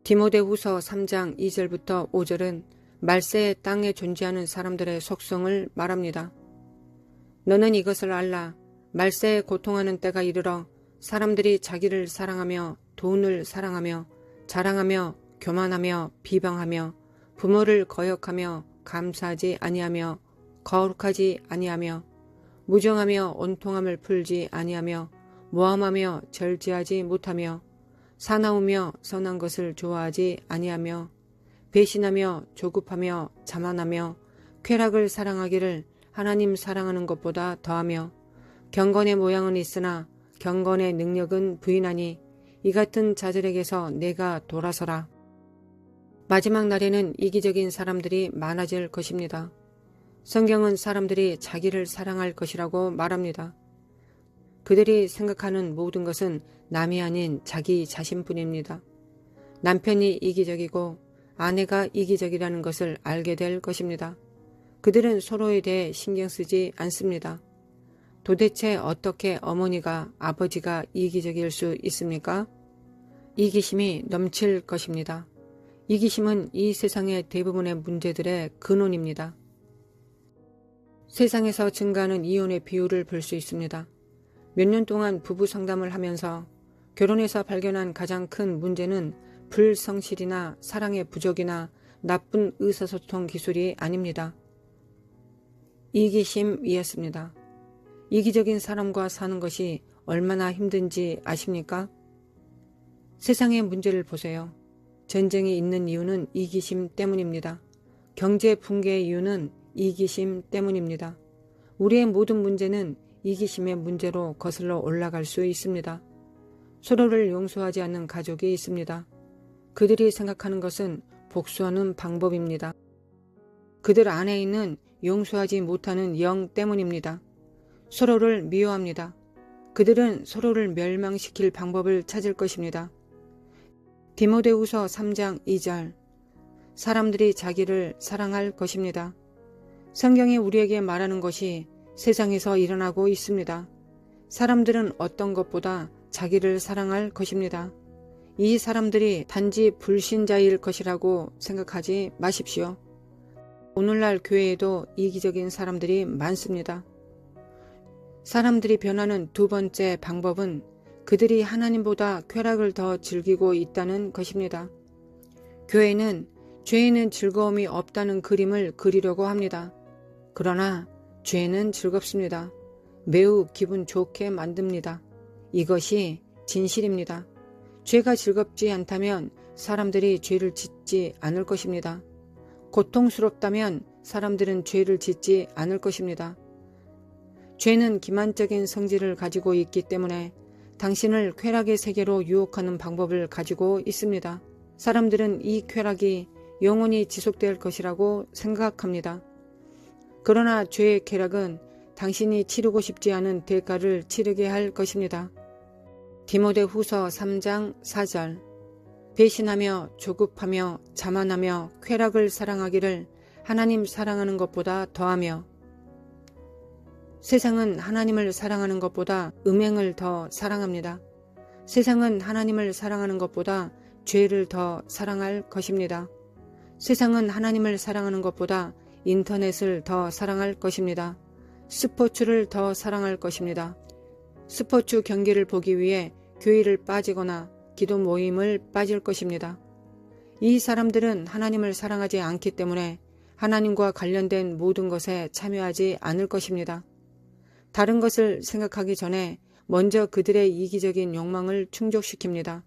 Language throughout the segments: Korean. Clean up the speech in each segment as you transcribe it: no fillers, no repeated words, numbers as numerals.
디모데후서 3장 2절부터 5절은 말세의 땅에 존재하는 사람들의 속성을 말합니다. 너는 이것을 알라. 말세에 고통하는 때가 이르러 사람들이 자기를 사랑하며 돈을 사랑하며 자랑하며 교만하며 비방하며 부모를 거역하며 감사하지 아니하며 거룩하지 아니하며 무정하며 온통함을 풀지 아니하며 모함하며 절제하지 못하며 사나우며 선한 것을 좋아하지 아니하며 배신하며 조급하며 자만하며 쾌락을 사랑하기를 하나님 사랑하는 것보다 더하며 경건의 모양은 있으나 경건의 능력은 부인하니 이 같은 자들에게서 내가 돌아서라. 마지막 날에는 이기적인 사람들이 많아질 것입니다. 성경은 사람들이 자기를 사랑할 것이라고 말합니다. 그들이 생각하는 모든 것은 남이 아닌 자기 자신뿐입니다. 남편이 이기적이고 아내가 이기적이라는 것을 알게 될 것입니다. 그들은 서로에 대해 신경 쓰지 않습니다. 도대체 어떻게 어머니가 아버지가 이기적일 수 있습니까? 이기심이 넘칠 것입니다. 이기심은 이 세상의 대부분의 문제들의 근원입니다. 세상에서 증가하는 이혼의 비율을 볼 수 있습니다. 몇 년 동안 부부 상담을 하면서 결혼해서 발견한 가장 큰 문제는 불성실이나 사랑의 부족이나 나쁜 의사소통 기술이 아닙니다. 이기심이었습니다. 이기적인 사람과 사는 것이 얼마나 힘든지 아십니까? 세상의 문제를 보세요. 전쟁이 있는 이유는 이기심 때문입니다. 경제 붕괴의 이유는 이기심 때문입니다. 우리의 모든 문제는 이기심의 문제로 거슬러 올라갈 수 있습니다. 서로를 용서하지 않는 가족이 있습니다. 그들이 생각하는 것은 복수하는 방법입니다. 그들 안에 있는 용서하지 못하는 영 때문입니다. 서로를 미워합니다. 그들은 서로를 멸망시킬 방법을 찾을 것입니다. 디모데후서 3장 2절 사람들이 자기를 사랑할 것입니다. 성경이 우리에게 말하는 것이 세상에서 일어나고 있습니다. 사람들은 어떤 것보다 자기를 사랑할 것입니다. 이 사람들이 단지 불신자일 것이라고 생각하지 마십시오. 오늘날 교회에도 이기적인 사람들이 많습니다. 사람들이 변하는 두 번째 방법은 그들이 하나님보다 쾌락을 더 즐기고 있다는 것입니다. 교회는 죄에는 즐거움이 없다는 그림을 그리려고 합니다. 그러나 죄는 즐겁습니다. 매우 기분 좋게 만듭니다. 이것이 진실입니다. 죄가 즐겁지 않다면 사람들이 죄를 짓지 않을 것입니다. 고통스럽다면 사람들은 죄를 짓지 않을 것입니다. 죄는 기만적인 성질을 가지고 있기 때문에 당신을 쾌락의 세계로 유혹하는 방법을 가지고 있습니다. 사람들은 이 쾌락이 영원히 지속될 것이라고 생각합니다. 그러나 죄의 쾌락은 당신이 치르고 싶지 않은 대가를 치르게 할 것입니다. 디모데후서 3장 4절 배신하며 조급하며 자만하며 쾌락을 사랑하기를 하나님 사랑하는 것보다 더하며 세상은 하나님을 사랑하는 것보다 음행을 더 사랑합니다. 세상은 하나님을 사랑하는 것보다 죄를 더 사랑할 것입니다. 세상은 하나님을 사랑하는 것보다 인터넷을 더 사랑할 것입니다. 스포츠를 더 사랑할 것입니다. 스포츠 경기를 보기 위해 교회를 빠지거나 기도 모임을 빠질 것입니다. 이 사람들은 하나님을 사랑하지 않기 때문에 하나님과 관련된 모든 것에 참여하지 않을 것입니다. 다른 것을 생각하기 전에 먼저 그들의 이기적인 욕망을 충족시킵니다.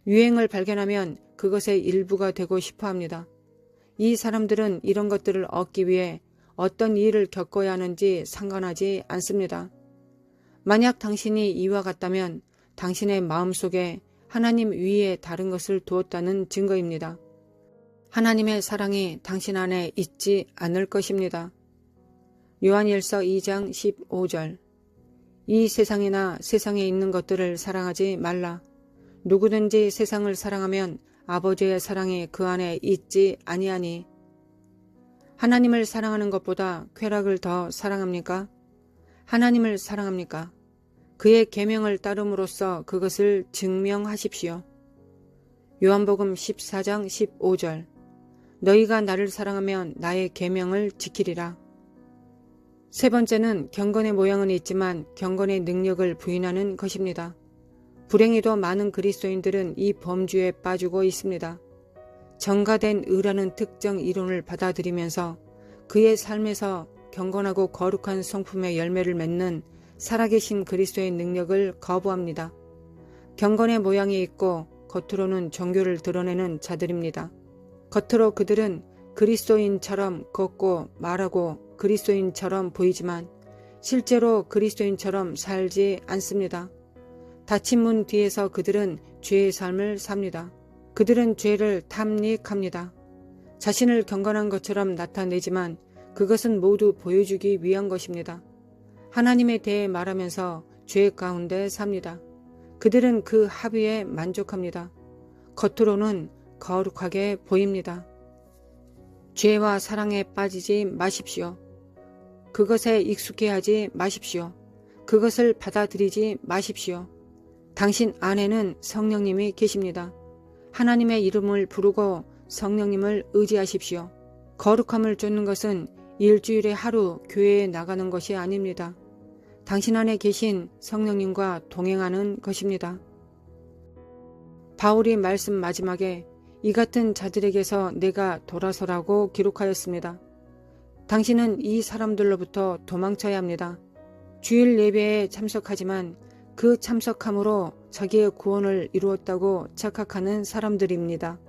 유행을 발견하면 그것의 일부가 되고 싶어 합니다. 이 사람들은 이런 것들을 얻기 위해 어떤 일을 겪어야 하는지 상관하지 않습니다. 만약 당신이 이와 같다면 당신의 마음속에 하나님 위에 다른 것을 두었다는 증거입니다. 하나님의 사랑이 당신 안에 있지 않을 것입니다. 요한일서 2장 15절 이 세상이나 세상에 있는 것들을 사랑하지 말라. 누구든지 세상을 사랑하면 아버지의 사랑이 그 안에 있지 아니하니. 하나님을 사랑하는 것보다 쾌락을 더 사랑합니까? 하나님을 사랑합니까? 그의 계명을 따름으로써 그것을 증명하십시오. 요한복음 14장 15절. 너희가 나를 사랑하면 나의 계명을 지키리라. 세 번째는 경건의 모양은 있지만 경건의 능력을 부인하는 것입니다. 불행히도 많은 그리스도인들은 이 범주에 빠지고 있습니다. 정가된 의라는 특정 이론을 받아들이면서 그의 삶에서 경건하고 거룩한 성품의 열매를 맺는 살아계신 그리스도의 능력을 거부합니다. 경건의 모양이 있고 겉으로는 종교를 드러내는 자들입니다. 겉으로 그들은 그리스도인처럼 걷고 말하고 그리스도인처럼 보이지만 실제로 그리스도인처럼 살지 않습니다. 닫힌 문 뒤에서 그들은 죄의 삶을 삽니다. 그들은 죄를 탐닉합니다. 자신을 경건한 것처럼 나타내지만 그것은 모두 보여주기 위한 것입니다. 하나님에 대해 말하면서 죄 가운데 삽니다. 그들은 그 합의에 만족합니다. 겉으로는 거룩하게 보입니다. 죄와 사랑에 빠지지 마십시오. 그것에 익숙해하지 마십시오. 그것을 받아들이지 마십시오. 당신 안에는 성령님이 계십니다. 하나님의 이름을 부르고 성령님을 의지하십시오. 거룩함을 쫓는 것은 일주일에 하루 교회에 나가는 것이 아닙니다. 당신 안에 계신 성령님과 동행하는 것입니다. 바울이 말씀 마지막에 이 같은 자들에게서 내가 돌아서라고 기록하였습니다. 당신은 이 사람들로부터 도망쳐야 합니다. 주일 예배에 참석하지만 그 참석함으로 자기의 구원을 이루었다고 착각하는 사람들입니다.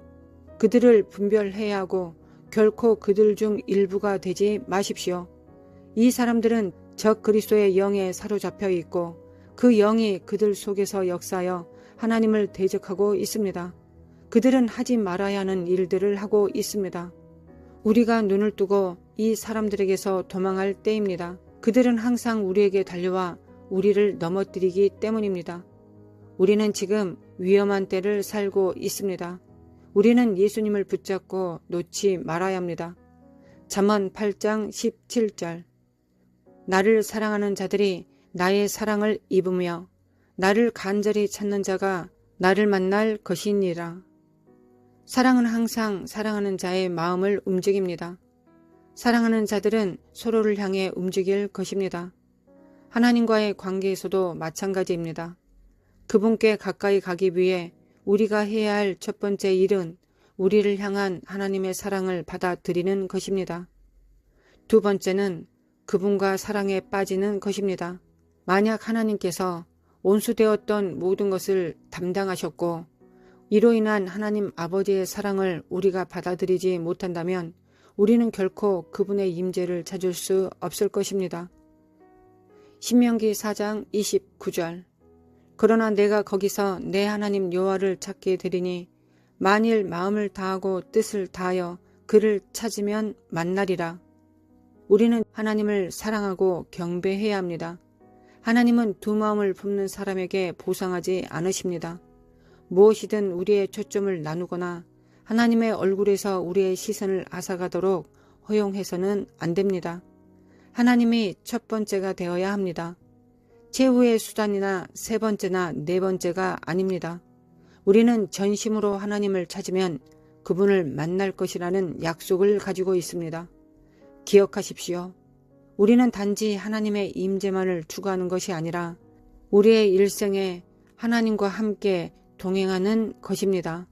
그들을 분별해야 하고 결코 그들 중 일부가 되지 마십시오. 이 사람들은 적 그리스도의 영에 사로잡혀 있고 그 영이 그들 속에서 역사하여 하나님을 대적하고 있습니다. 그들은 하지 말아야 하는 일들을 하고 있습니다. 우리가 눈을 뜨고 이 사람들에게서 도망할 때입니다. 그들은 항상 우리에게 달려와 우리를 넘어뜨리기 때문입니다. 우리는 지금 위험한 때를 살고 있습니다. 우리는 예수님을 붙잡고 놓지 말아야 합니다. 잠언 8장 17절. 나를 사랑하는 자들이 나의 사랑을 입으며 나를 간절히 찾는 자가 나를 만날 것이니라. 사랑은 항상 사랑하는 자의 마음을 움직입니다. 사랑하는 자들은 서로를 향해 움직일 것입니다. 하나님과의 관계에서도 마찬가지입니다. 그분께 가까이 가기 위해 우리가 해야 할 첫 번째 일은 우리를 향한 하나님의 사랑을 받아들이는 것입니다. 두 번째는 그분과 사랑에 빠지는 것입니다. 만약 하나님께서 온수되었던 모든 것을 담당하셨고 이로 인한 하나님 아버지의 사랑을 우리가 받아들이지 못한다면 우리는 결코 그분의 임재를 찾을 수 없을 것입니다. 신명기 4장 29절. 그러나 내가 거기서 내 하나님 여호와를 찾게 되리니 만일 마음을 다하고 뜻을 다하여 그를 찾으면 만나리라. 우리는 하나님을 사랑하고 경배해야 합니다. 하나님은 두 마음을 품는 사람에게 보상하지 않으십니다. 무엇이든 우리의 초점을 나누거나 하나님의 얼굴에서 우리의 시선을 앗아가도록 허용해서는 안 됩니다. 하나님이 첫 번째가 되어야 합니다. 최후의 수단이나 세 번째나 네 번째가 아닙니다. 우리는 전심으로 하나님을 찾으면 그분을 만날 것이라는 약속을 가지고 있습니다. 기억하십시오. 우리는 단지 하나님의 임재만을 추구하는 것이 아니라 우리의 일생에 하나님과 함께 동행하는 것입니다.